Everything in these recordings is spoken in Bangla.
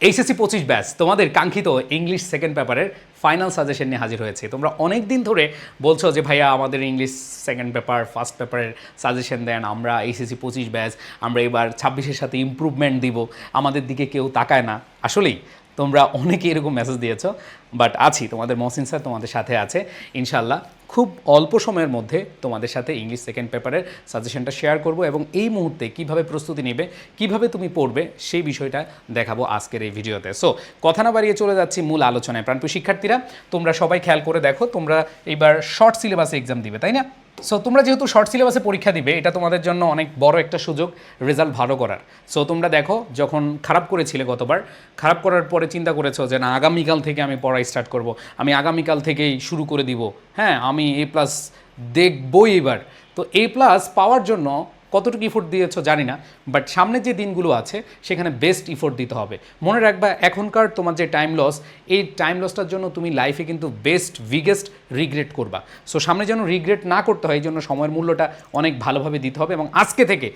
এইচএসসি 25 ব্যাচ তোমাদের কাঙ্ক্ষিত ইংলিশ সেকেন্ড পেপারের ফাইনাল সাজেশন নিয়ে হাজির হয়েছে। তোমরা অনেক দিন ধরে বলছো যে ভাইয়া আমাদের ইংলিশ সেকেন্ড পেপার ফার্স্ট পেপারের সাজেশন দেন, আমরা এইচএসসি 25 ব্যাচ আমরা এবার 26-এর সাথে ইমপ্রুভমেন্ট দিব, আমাদের দিকে কেউ তাকায় না। আসলেই তোমরা অনেকে এরকম মেসেজ দিয়েছো, বাট আছি তোমাদের মহসিন স্যার তোমাদের সাথে আছে ইনশাল্লাহ। খুব অল্প সময়ের মধ্যে তোমাদের সাথে ইংলিশ সেকেন্ড পেপারের সাজেশনটা শেয়ার করব এবং এই মুহূর্তে কিভাবে প্রস্তুতি নেবে, কিভাবে তুমি পড়বে সেই বিষয়টা দেখাবো আজকের এই ভিডিওতে। সো কথা না বাড়িয়ে চলে যাচ্ছি মূল আলোচনায়। প্রাণপ্রিয় শিক্ষার্থীরা, তোমরা সবাই খেয়াল করে দেখো, তোমরা এবার শর্ট সিলেবাসে এক্সাম দিবে, তাই না? সো তোমরা যেহেতু শর্ট সিলেবাসে পরীক্ষা দিবে, এটা তোমাদের জন্য অনেক বড় একটা সুযোগ রেজাল্ট ভালো করার। সো তোমরা দেখো, যখন খারাপ করেছিলে গতবার, খারাপ করার পরে চিন্তা করেছো যে না, আগামীকাল থেকে আমি পড়া স্টার্ট করব, আমি আগামীকাল থেকেই শুরু করে দিব, হ্যাঁ আমি A+ দেখবই এবার। তো A+ পাওয়ার জন্য কতটুকু ইফোর্ট দিয়েছো জানি না, বাট সামনে যে দিনগুলো আছে সেখানে বেস্ট ইফোর্ট দিতে হবে। মনে রাখবা, এখনকার তোমার যে টাইম লস, এই টাইম লসটার জন্য তুমি লাইফে কিন্তু বিগেস্ট রিগ্রেট করবা। সো সামনে যেন রিগ্রেট না করতে হয়, এই জন্য সময়ের মূল্যটা অনেক ভালোভাবে দিতে হবে। এবং আজকে থেকে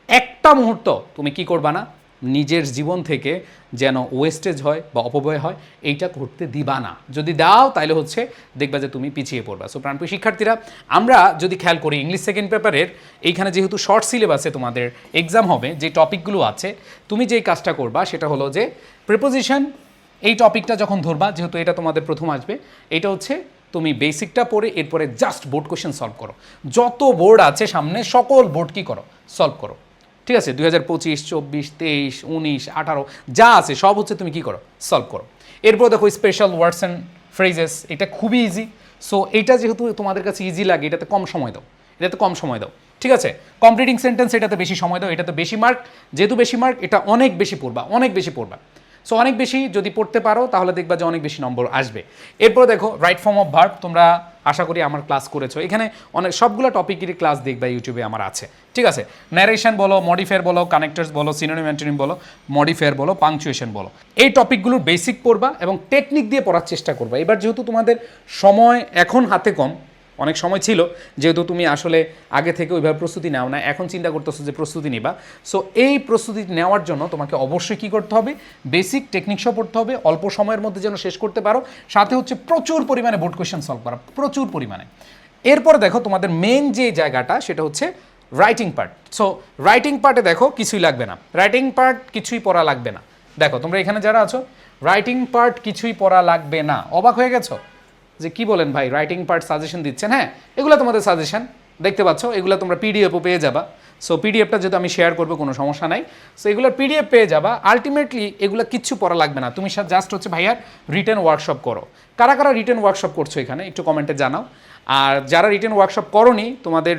একটা মুহূর্ত তুমি কি করবা না, নিজের জীবন থেকে যেন ওয়েস্টেজ হয় বা অপব্যয় হয়, এইটা করতে দিবা না। যদি দাও তাহলে হচ্ছে দেখবা যে তুমি পিছিয়ে পড়বা। সো প্রাণপ্রিয় শিক্ষার্থীরা, আমরা যদি খেয়াল করি ইংলিশ সেকেন্ড পেপারের এইখানে যেহেতু শর্ট সিলেবাসে তোমাদের এক্সাম হবে, যে টপিকগুলো আছে, তুমি যেই কাজটা করবা সেটা হলো যে প্রিপোজিশন, এই টপিকটা যখন ধরবা, যেহেতু এটা তোমাদের প্রথম আসবে, এটা হচ্ছে তুমি বেসিকটা পড়ে এরপরে জাস্ট বোর্ড কোয়েশ্চেন সলভ করো। যত বোর্ড আছে সামনে সকল বোর্ড কি করো, সলভ করো। ঠিক আছে, 2025, 24, 23, 19, 18 যা আছে সব হচ্ছে তুমি কি করো, সলভ করো। এরপর দেখো স্পেশাল ওয়ার্ডস অ্যান্ড ফ্রেজেস, এটা খুবই ইজি। সো এটা যেহেতু তোমাদের কাছে ইজি লাগে, এটাতে কম সময় দাও, ঠিক আছে। কমপ্লিটিং সেন্টেন্স, এটাতে বেশি সময় দাও, এটাতে বেশি মার্ক। যেহেতু বেশি মার্ক, এটা অনেক বেশি পড়বা। সো অনেক বেশি যদি পড়তে পারো তাহলে দেখবা যে অনেক বেশি নম্বর আসবে। এরপর দেখো রাইট ফর্ম অফ ভার্ব, তোমরা আশা করি আমার ক্লাস করেছো, এখানে অনেক সবগুলো টপিকেরই ক্লাস দেখবা ইউটিউবে আমার আছে, ঠিক আছে। ন্যারেশন বলো, মডিফায়ার বলো, কানেক্টরস বলো, সিনোনিম অ্যান্টোনিম বলো, মডিফায়ার বলো, পাংচুয়েশন বলো, এই টপিকগুলোর বেসিক পড়বা এবং টেকনিক দিয়ে পড়ার চেষ্টা করবা। এবার যেহেতু তোমাদের সময় এখন হাতে কম, অনেক সময় ছিল যেহেতু তুমি আসলে আগে থেকে ওইভাবে প্রস্তুতি নাও না, এখন চিন্তা করতেছো যে প্রস্তুতি নিবা। সো এই প্রস্তুতি নেওয়ার জন্য তোমাকে অবশ্যই কী করতে হবে, বেসিক টেকনিকসও পড়তে হবে, অল্প সময়ের মধ্যে যেন শেষ করতে পারো। সাথে হচ্ছে প্রচুর পরিমাণে বোর্ড কোয়েশ্চেন সলভ করা, প্রচুর পরিমাণে। এরপর দেখো তোমাদের মেন যে জায়গাটা সেটা হচ্ছে রাইটিং পার্ট। সো রাইটিং পার্টে দেখো কিছুই লাগবে না, রাইটিং পার্ট কিছুই পড়া লাগবে না। দেখো তোমরা এখানে যারা আছো, রাইটিং পার্ট কিছুই পড়া লাগবে না। অবাক হয়ে গেছো যে কি বলেন ভাই, রাইটিং পার্ট সাজেশন দিচ্ছেন? হ্যাঁ, এগুলো তোমাদের সাজেশন, দেখতে পাচ্ছ, এগুলো তোমরা পিডিএফও পেয়ে যাবা। সো পিডিএফটা যেহেতু আমি শেয়ার করবো, কোনো সমস্যা নাই। সো এগুলোর পিডিএফ পেয়ে যাবা। আলটিমেটলি এগুলো কিচ্ছু পড়া লাগবে না, তুমি জাস্ট হচ্ছে ভাইয়ার রিটেন ওয়ার্কশপ করো। কারা কারা রিটেন ওয়ার্কশপ করছো এখানে একটু কমেন্টে জানাও। আর যারা রিটেন ওয়ার্কশপ করোনি, তোমাদের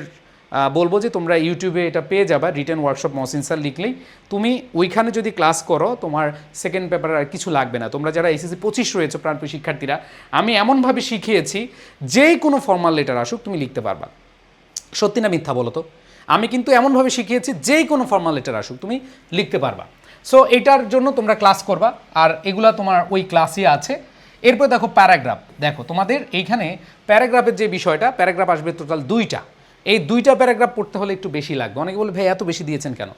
বলবো যে তোমরা ইউটিউবে এটা পেয়ে যাবা, রিটেন ওয়ার্কশপ মহসিন স্যার লিখলেই। তুমি ওইখানে যদি ক্লাস করো, তোমার সেকেন্ড পেপারে আর কিছু লাগবে না। তোমরা যারা এইচএসসি 25 রয়েছে প্রাণপ্রিয় শিক্ষার্থীরা, আমি এমনভাবে শিখিয়েছি যেই কোনো ফর্মাল লেটার আসুক তুমি লিখতে পারবা। সত্যি না মিথ্যা বলো তো? আমি কিন্তু এমনভাবে শিখিয়েছি যেই কোনো ফর্মাল লেটার আসুক তুমি লিখতে পারবা। সো এটার জন্য তোমরা ক্লাস করবা, আর এগুলা তোমার ওই ক্লাসই আছে। এরপর দেখো প্যারাগ্রাফ, দেখো তোমাদের এইখানে প্যারাগ্রাফের যে বিষয়টা, প্যারাগ্রাফ আসবে টোটাল 2টা। এই 2টা প্যারাগ্রাফ পড়তে হলে একটু বেশি লাগবে। অনেকে বলে ভাই এত বেশি দিয়েছেন কেন?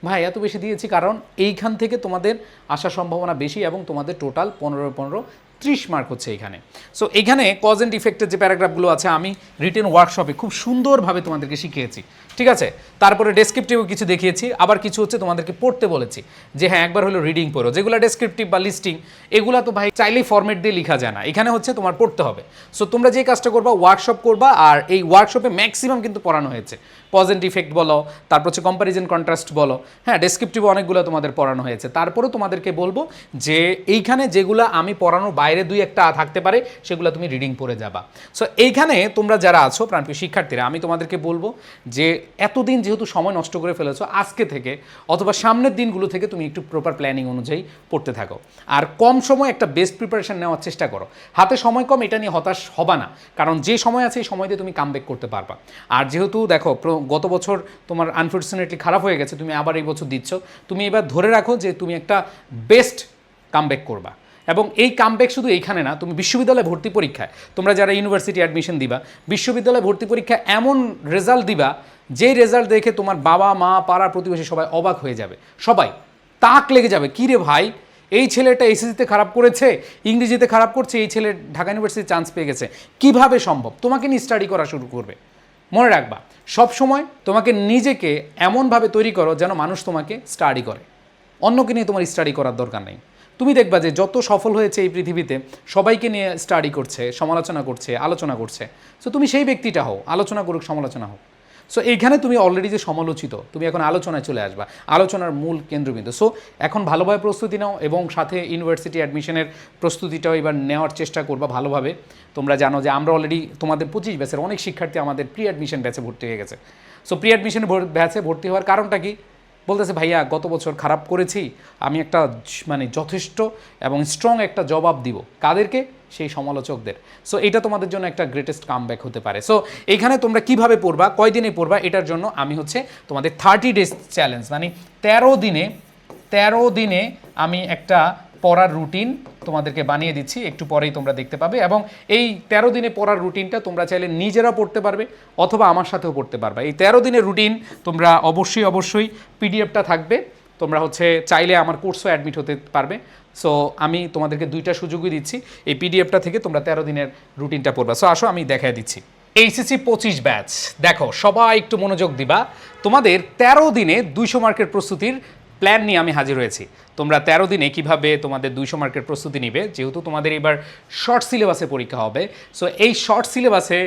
ভাই এত বেশি দিয়েছি কারণ এইখান থেকে তোমাদের আসার সম্ভাবনা বেশি এবং তোমাদের টোটাল 15 30 মার্ক হচ্ছে এইখানে। সো এইখানে কজ অ্যান্ড ইফেক্টের যে প্যারাগ্রাফগুলো আছে আমি রিটেন ওয়ার্কশপে খুব সুন্দরভাবে তোমাদেরকে শিখিয়েছি, ঠিক আছে। তারপরে ডেসক্রিপটিভও কিছু দেখিয়েছি, আবার কিছু হচ্ছে তোমাদেরকে পড়তে বলেছি যে হ্যাঁ একবার হলো রিডিং পড়ো। যেগুলো ডেসক্রিপটিভ বা লিস্টিং, এগুলো তো ভাই চাইলেই ফরম্যাট দিয়ে লেখা যায় না, এখানে হচ্ছে তোমার পড়তে হবে। সো তোমরা যে কাজটা করবা, ওয়ার্কশপ করবা, আর এই ওয়ার্কশপে ম্যাক্সিমাম কিন্তু পড়ানো হয়েছে। কজ অ্যান্ড ইফেক্ট বলো, তারপর হচ্ছে কম্প্যারিজন কন্ট্রাস্ট বলো, হ্যাঁ ডেসক্রিপটিভ অনেকগুলো তোমাদের পড়ানো হয়েছে। তারপরেও তোমাদেরকে বলবো যে এইখানে যেগুলো আমি পড়ানোর বাইরে 2-1টা থাকতে পারে, সেগুলো তুমি রিডিং পড়ে যাবা। সো এইখানে তোমরা যারা আছো প্রাণপ্রিয় শিক্ষার্থীরা, আমি তোমাদেরকে বলবো যে এতদিন যেহেতু সময় নষ্ট করে ফেলেছো, আজকে থেকে অথবা সামনের দিনগুলো থেকে তুমি একটু প্রপার প্ল্যানিং অনুযায়ী পড়তে থাকো, আর কম সময় একটা বেস্ট প্রিপারেশন নেওয়ার চেষ্টা করো। হাতে সময় কম, এটা নিয়ে হতাশ হবা না, কারণ যে সময় আছে এই সময় দিয়ে তুমি কামব্যাক করতে পারবা। আর যেহেতু দেখো গত বছর তোমার আনফর্চুনেটলি খারাপ হয়ে গেছে, তুমি আবার এই বছর দিচ্ছ, তুমি এবার ধরে রাখো যে তুমি একটা বেস্ট কামব্যাক করবা। এবং এই কামব্যাক শুধু এইখানে না, তুমি বিশ্ববিদ্যালয়ে ভর্তি পরীক্ষায়, তোমরা যারা ইউনিভার্সিটি অ্যাডমিশন দিবা, বিশ্ববিদ্যালয়ে ভর্তি পরীক্ষা এমন রেজাল্ট দিবা যেই রেজাল্ট দেখে তোমার বাবা মা পাড়া প্রতিবেশী সবাই অবাক হয়ে যাবে, সবাই তাক লেগে যাবে, কী রে ভাই এই ছেলেটা এসএসসিতে খারাপ করেছে, ইংরেজিতে খারাপ করছে, এই ছেলে ঢাকা ইউনিভার্সিটি চান্স পেয়ে গেছে, কিভাবে সম্ভব? তোমাকে নিয়ে স্টাডি করা শুরু করবে। মনে রাখবা, সব সময় তোমাকে নিজেকে এমনভাবে তৈরি করো যেন মানুষ তোমাকে স্টাডি করে, অন্যকে নিয়ে তোমার স্টাডি করার দরকার নেই। তুমি দেখবা যে যত সফল হয়েছে এই পৃথিবীতে সবাইকে নিয়ে স্টাডি করছে, সমালোচনা করছে, আলোচনা করছে। সো তুমি সেই ব্যক্তিটা হও, আলোচনা করুক, সমালোচনা হোক। সো এইখানে তুমি অলরেডি যে সমালোচিত, তুমি এখন আলোচনায় চলে আসবা, আলোচনার মূল কেন্দ্রবিন্দু। সো এখন ভালোভাবে প্রস্তুতি নাও এবং সাথে ইউনিভার্সিটি অ্যাডমিশনের প্রস্তুতিটাও এবার নেওয়ার চেষ্টা করবা ভালোভাবে। তোমরা জানো যে আমরা অলরেডি তোমাদের 25 ব্যাচের অনেক শিক্ষার্থী আমাদের প্রি অ্যাডমিশন ব্যাচে ভর্তি হয়ে গেছে। সো প্রি অ্যাডমিশন ব্যাচে ভর্তি হওয়ার কারণটা কি? বলতেছে ভাইয়া গত বছর খারাপ করেছি, আমি একটা মানে যথেষ্ট এবং স্ট্রং একটা জবাব দিব। কাদেরকে? সেই সমালোচকদের। সো এটা তোমাদের জন্য একটা গ্রেটেস্ট কামব্যাক হতে পারে। সো এইখানে তোমরা কিভাবে পড়বা, কয়দিনে পড়বা, এটার জন্য আমি হচ্ছে তোমাদের 30 ডেজ চ্যালেঞ্জ, মানে 13 দিনে আমি একটা পড়ার রুটিন তোমাদেরকে বানিয়ে দিচ্ছি, একটু পরেই তোমরা দেখতে পাবে। এবং এই 13 দিনে পড়ার রুটিনটা তোমরা চাইলে নিজেরা পড়তে পারবে অথবা আমার সাথেও পড়তে পারবে। এই 13 দিনের রুটিন তোমরা অবশ্যই পিডিএফটা থাকবে, তোমরা হচ্ছে চাইলে আমার কোর্সও অ্যাডমিট হতে পারবে। সো আমি তোমাদেরকে 2টা সুযোগই দিচ্ছি, এই পিডিএফটা থেকে তোমরা 13 দিনের রুটিনটা পড়বা। সো আসো আমি দেখাই দিচ্ছি। এইচএসসি 25 ব্যাচ, দেখো সবাই একটু মনোযোগ দিবা। তোমাদের 13 দিনে 200 মার্কের প্রস্তুতির প্ল্যান নিয়ে আমি হাজির হয়েছি। তোমরা 13 দিনে কিভাবে তোমাদের 200 মার্কের প্রস্তুতি নিবে, যেহেতু তোমাদের এবার শর্ট সিলেবাসে পরীক্ষা হবে। সো এই শর্ট সিলেবাসে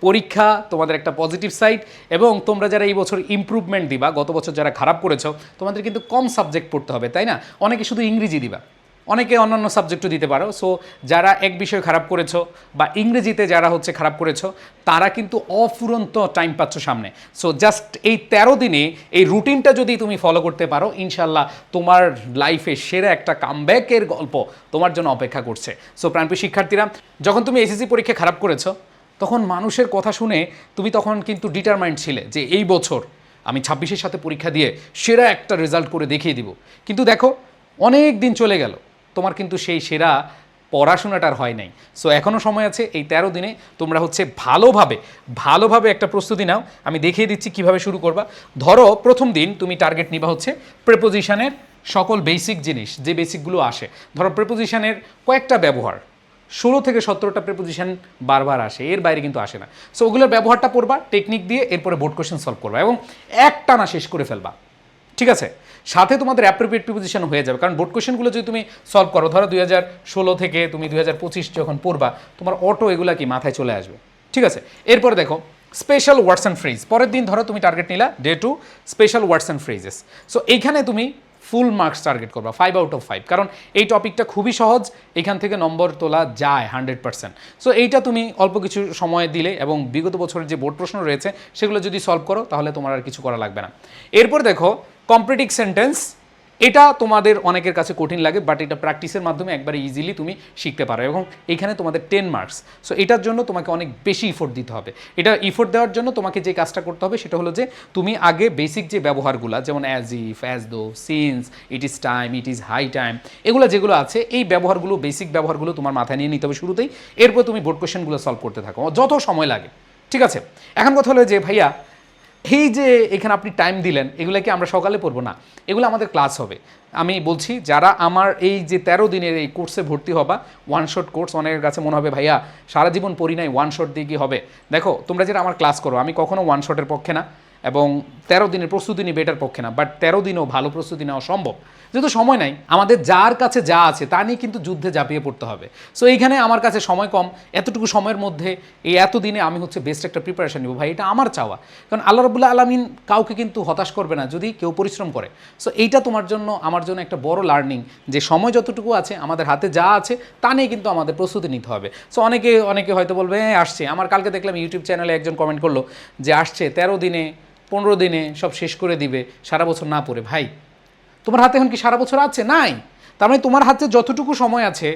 পরীক্ষা তোমাদের একটা পজিটিভ সাইড, এবং তোমরা যারা এই বছর ইমপ্রুভমেন্ট দিবা, গত বছর যারা খারাপ করেছো, তোমাদের কিন্তু কম সাবজেক্ট পড়তে হবে, তাই না? অনেকে শুধু ইংরেজি দিবা, অনেকে অন্যান্য সাবজেক্টও দিতে পারো। সো যারা এক বিষয়ে খারাপ করেছো বা ইংরেজিতে যারা হচ্ছে খারাপ করেছো, তারা কিন্তু অফুরন্ত টাইম পাচ্ছ সামনে। সো জাস্ট এই 13 দিনে এই রুটিনটা যদি তুমি ফলো করতে পারো, ইনশাল্লাহ তোমার লাইফে সেরা একটা কামব্যাকের গল্প তোমার জন্য অপেক্ষা করছে। সো প্রাণপ্রিয় শিক্ষার্থীরা, যখন তুমি এসএসসি পরীক্ষা খারাপ করেছো, তখন মানুষের কথা শুনে তুমি তখন কিন্তু ডিটারমাইন্ড ছিলে যে এই বছর আমি 26-এর সাথে পরীক্ষা দিয়ে সেরা একটা রেজাল্ট করে দেখিয়ে দিব। কিন্তু দেখো অনেক দিন চলে গেল, তোমার কিন্তু সেই সেরা পড়াশোনাটা আর হয় নাই। সো এখনও সময় আছে, এই 13 দিনে তোমরা হচ্ছে ভালোভাবে একটা প্রস্তুতি নাও। আমি দেখিয়ে দিচ্ছি কিভাবে শুরু করবা। ধরো প্রথম দিন তুমি টার্গেট নিবা হচ্ছে প্রেপোজিশনের সকল বেসিক জিনিস, যে বেসিকগুলো আসে। ধরো প্রেপোজিশনের কয়েকটা ব্যবহার, 16 থেকে 17টা প্রেপোজিশন বারবার আসে, এর বাইরে কিন্তু আসে না। সো ওগুলোর ব্যবহারটা পড়বা টেকনিক দিয়ে, এরপরে বোর্ড কোয়েশ্চেন সলভ করবা এবং একটানা শেষ করে ফেলবা, ঠিক আছে? সাথে তোমাদের অ্যাপ্রোপ্রিয়েট প্রিপোজিশন হয়ে যাবে, কারণ বোর্ড কোয়েশ্চেনগুলো যদি তুমি সলভ করো, ধরো 2016 থেকে তুমি 2025 যখন পড়বা, তোমার অটো এগুলা কি মাথায় চলে আসবে, ঠিক আছে? এরপরে দেখো স্পেশাল ওয়ার্ডস অ্যান্ড ফ্রেজ। পরের দিন ধরো তুমি টার্গেট নিলা day 2 special words and phrases. So এইখানে তুমি ফুল মার্কস টার্গেট করবা, 5 আউট অফ 5, কারণ এই টপিকটা খুবই সহজ, এখান থেকে নম্বর তোলা যায় 100%। সো এইটা তুমি অল্প কিছু সময় দিলে এবং বিগত বছরের যে বোর্ড প্রশ্ন রয়েছে সেগুলো যদি সলভ করো, তাহলে তোমার আর কিছু করা লাগবে না। এরপর দেখো কমপ্লিটিং সেন্টেন্স। এটা তোমাদের অনেকের কাছে কঠিন লাগে, বাট এটা প্র্যাকটিসের মাধ্যমে একবারে ইজিলি তুমি শিখতে পারো, এবং এখানে তোমাদের 10 মার্কস। সো এটার জন্য তোমাকে অনেক বেশি ইফোর্ট দিতে হবে। এটা ইফোর্ট দেওয়ার জন্য তোমাকে যে কাজটা করতে হবে সেটা হলো যে তুমি আগে বেসিক যে ব্যবহারগুলো, যেমন as if, as though, since, it is time, it is high time, এগুলো যেগুলো আছে, এই ব্যবহারগুলো, বেসিক ব্যবহারগুলো তোমার মাথায় নিয়ে নিতে হবে শুরুতেই। এরপর তুমি বোর্ড কোয়েশ্চেনগুলো সলভ করতে থাকো যত সময় লাগে, ঠিক আছে? এখন কথা হলো যে ভাইয়া এই যে এখানে আপনি টাইম দিলেন, এগুলো কি আমরা সকালে পড়বো? না, এগুলো আমাদের ক্লাস হবে। আমি বলছি যারা আমার এই যে 13 দিনের এই কোর্সে ভর্তি হবা, ওয়ান শট কোর্স, অনেকের কাছে মনে হবে ভাইয়া সারা জীবন পড়ি নাই, ওয়ান শট দিয়ে কি হবে? দেখো তোমরা যেটা আমার ক্লাস করো, আমি কখনো ওয়ান শটের পক্ষে না, এবং 13 দিনের প্রস্তুতি নিবে এটার পক্ষে না, বাট 13 দিনেও ভালো প্রস্তুতি নেওয়া সম্ভব। যেহেতু সময় নাই, আমাদের যার কাছে যা আছে তা নিয়ে কিন্তু যুদ্ধে ঝাঁপিয়ে পড়তে হবে। সো এইখানে আমার কাছে সময় কম, এতটুকু সময়ের মধ্যে এই এত দিনে আমি হচ্ছে বেস্ট একটা প্রিপারেশন নিব। ভাই এটা আমার চাওয়া, কারণ আল্লাহ রাব্বুল আলামিন কাউকে কিন্তু হতাশ করবে না যদি কেউ পরিশ্রম করে। সো এইটা তোমার জন্য, আমার জন্য একটা বড় লার্নিং, যে সময় যতটুকু আছে, আমাদের হাতে যা আছে তা নিয়ে কিন্তু আমাদের প্রস্তুতি নিতে হবে। সো অনেকে হয়তো বলবে আসছে, আমার কালকে দেখলাম ইউটিউব চ্যানেলে একজন কমেন্ট করলো যে আসছে 13 দিনে 15 দিনে সব শেষ করে দিবে সারা বছর না পড়ে। ভাই তোমার হাতে এখন কি সারা বছর আছে? নাই। তার মানে তোমার হাতে যতটুকু সময় আছে,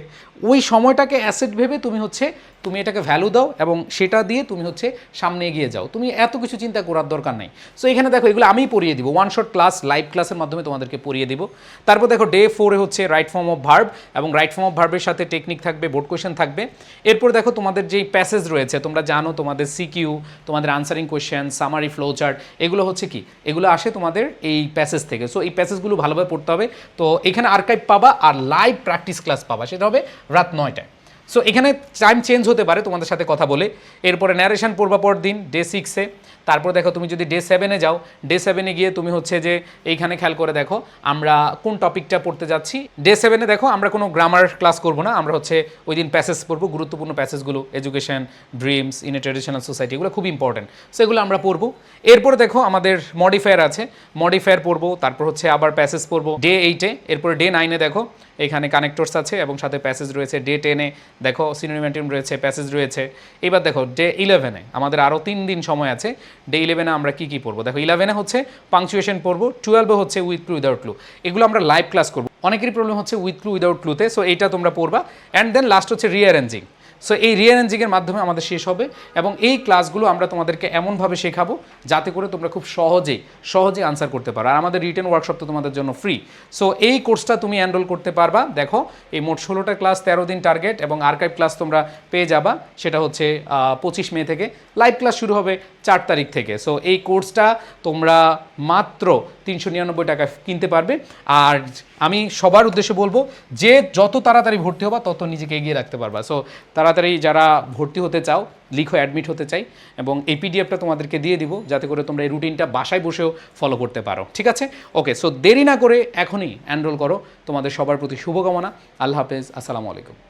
ওই সময়টাকে অ্যাসেট ভেবে তুমি এটাকে ভ্যালু দাও, এবং সেটা দিয়ে তুমি হচ্ছে সামনে এগিয়ে যাও। তুমি এত কিছু চিন্তা করার দরকার নেই। সো এখানে দেখো এগুলো আমিই পড়িয়ে দিব, ওয়ান শট ক্লাস, লাইভ ক্লাসের মাধ্যমে তোমাদেরকে পড়িয়ে দিব। তারপর দেখো ডে 4-এ হচ্ছে রাইট ফর্ম অফ ভার্ব, এবং রাইট ফর্ম অফ ভার্বের সাথে টেকনিক থাকবে, বোর্ড কোয়েশ্চেন থাকবে। এরপর দেখো তোমাদের যেই প্যাসেজ রয়েছে, তোমরা জানো তোমাদের সিকিউ, তোমাদের answering question, summary, flow chart, এগুলো হচ্ছে কি, এগুলো আসে তোমাদের এই প্যাসেজ থেকে। সো এই প্যাসেজগুলো ভালোভাবে পড়তে হবে। তো এখানে আর্কাইভ পাবা, আর লাইভ প্র্যাকটিস ক্লাস পাবা, সেটা হবে রাত 9টায়। সো এখানে টাইম চেঞ্জ হতে পারে তোমাদের সাথে কথা বলে। এরপরে ন্যারেশন পড়বা পর দিন ডে 6-এ। তারপর দেখো তুমি যদি ডে 7-এ যাও, ডে 7-এ গিয়ে তুমি হচ্ছে যে এইখানে খেয়াল করে দেখো আমরা কোন টপিকটা পড়তে যাচ্ছি। ডে 7-এ দেখো আমরা কোনো গ্রামার ক্লাস করব না, আমরা হচ্ছে ওই দিন প্যাসেজ পড়বো, গুরুত্বপূর্ণ প্যাসেজগুলো, education, dreams, in a traditional society, এগুলো খুব ইম্পর্টেন্ট, সেগুলো আমরা পড়বো। এরপরে দেখো আমাদের মডিফায়ার আছে, মডিফায়ার পড়বো, তারপর হচ্ছে আবার প্যাসেজ পড়বো ডে 8-এ। এরপরে ডে 9-এ দেখো এখানে কানেক্টরস আছে এবং সাথে প্যাসেজ রয়েছে। ডে 10-এ দেখো সিনোনিম অ্যান্টোনিম রয়েছে, প্যাসেজ রয়েছে। এবার দেখো ডে 11-এ আমাদের আরও 3 দিন সময় আছে। ডে 11-এ আমরা কী কী পড়বো দেখো, 11-এ হচ্ছে পাংচুয়েশন পড়বো, 12-এ হচ্ছে উইথ ক্লু উইদাউট ক্লু, এগুলো আমরা লাইভ ক্লাস করবো। অনেকেরই প্রবলেম হচ্ছে উইথ ক্লু উইদাউট ক্লুতে, সো এইটা তোমরা পড়বা। অ্যান্ড দেন লাস্ট হচ্ছে রিঅ্যারেঞ্জিং। সো এই রিঅ্যারেঞ্জিংয়ের মাধ্যমে আমাদের শেষ হবে এবং এই ক্লাসগুলো আমরা তোমাদেরকে এমনভাবে শেখাবো যাতে করে তোমরা খুব সহজেই আনসার করতে পারো। আর আমাদের রিটেন ওয়ার্কশপ তো তোমাদের জন্য ফ্রি। সো এই কোর্সটা তুমি এনরোল করতে পারবা। দেখো এই মোট 16টা ক্লাস, 13 দিন টার্গেট এবং আর্কাইভ ক্লাস তোমরা পেয়ে যাবা, সেটা হচ্ছে 25 মে থেকে। লাইভ ক্লাস শুরু হবে 4 তারিখ থেকে। সো এই কোর্সটা তোমরা মাত্র 399 টাকা কিনতে পারবে। আর আমি সবার উদ্দেশ্যে বলবো যে যত তাড়াতাড়ি ভর্তি হবা তত নিজেকে এগিয়ে রাখতে পারবা। সো তাড়াতাড়ি যারা ভর্তি হতে চাও লিখো অ্যাডমিট হতে চাই, এবং এই পিডিএফটা তোমাদেরকে দিয়ে দিব যাতে করে তোমরা এই রুটিনটা বাসায় বসেও ফলো করতে পারো। ঠিক আছে? ওকে, সো দেরি না করে এখনই এনরোল করো। তোমাদের সবার প্রতি শুভকামনা। আল্লাহ হাফেজ, আসসালামু আলাইকুম।